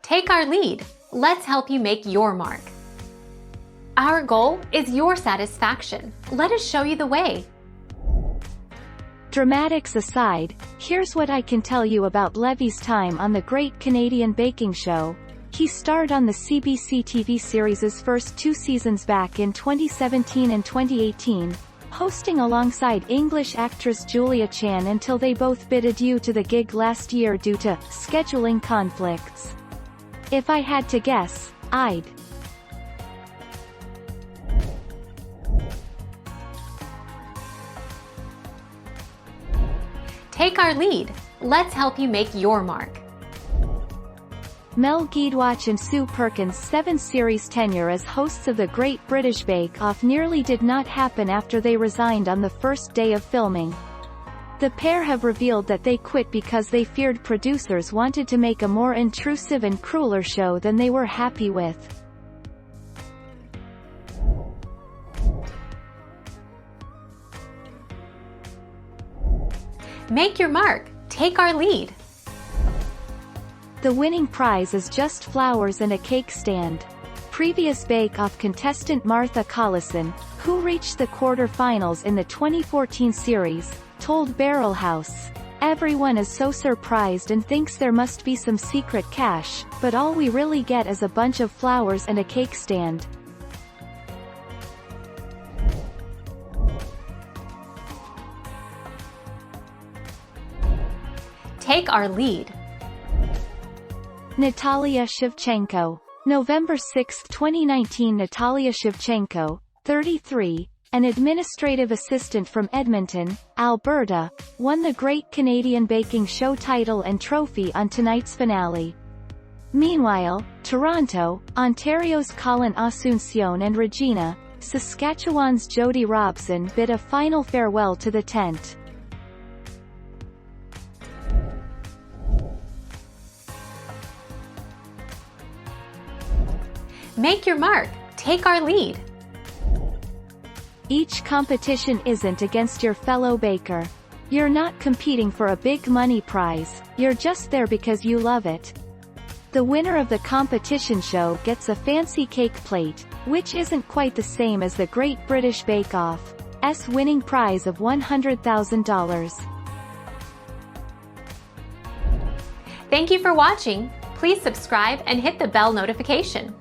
Take our lead. Let's help you make your mark. Our goal is your satisfaction. Let us show you the way. Dramatics aside, here's what I can tell you about Levy's time on the Great Canadian Baking Show. He starred on the CBC TV series' first 2 seasons back in 2017 and 2018, hosting alongside English actress Julia Chan until they both bid adieu to the gig last year due to scheduling conflicts. If I had to guess, I'd Take our lead. Let's help you make your mark. Mel Giedroyc and Sue Perkins' 7-series tenure as hosts of the Great British Bake Off nearly did not happen after they resigned on the first day of filming. The pair have revealed that they quit because they feared producers wanted to make a more intrusive and crueler show than they were happy with. Make your mark. Take our lead. The winning prize is just flowers and a cake stand. Previous Bake Off contestant Martha Collison, who reached the quarter-finals in the 2014 series, told Barrel House, "Everyone is so surprised and thinks there must be some secret cash, but all we really get is a bunch of flowers and a cake stand." Take our lead. Natalia Shevchenko. November 6, 2019. Natalia Shevchenko, 33, an administrative assistant from Edmonton, Alberta, won the Great Canadian Baking Show title and trophy on tonight's finale. Meanwhile, Toronto, Ontario's Colin Asuncion and Regina, Saskatchewan's Jody Robson bid a final farewell to the tent. Make your mark. Take our lead. Each competition isn't against your fellow baker. You're not competing for a big money prize, you're just there because you love it. The winner of the competition show gets a fancy cake plate, which isn't quite the same as the Great British Bake Off's winning prize of $100,000. Thank you for watching. Please subscribe and hit the bell notification.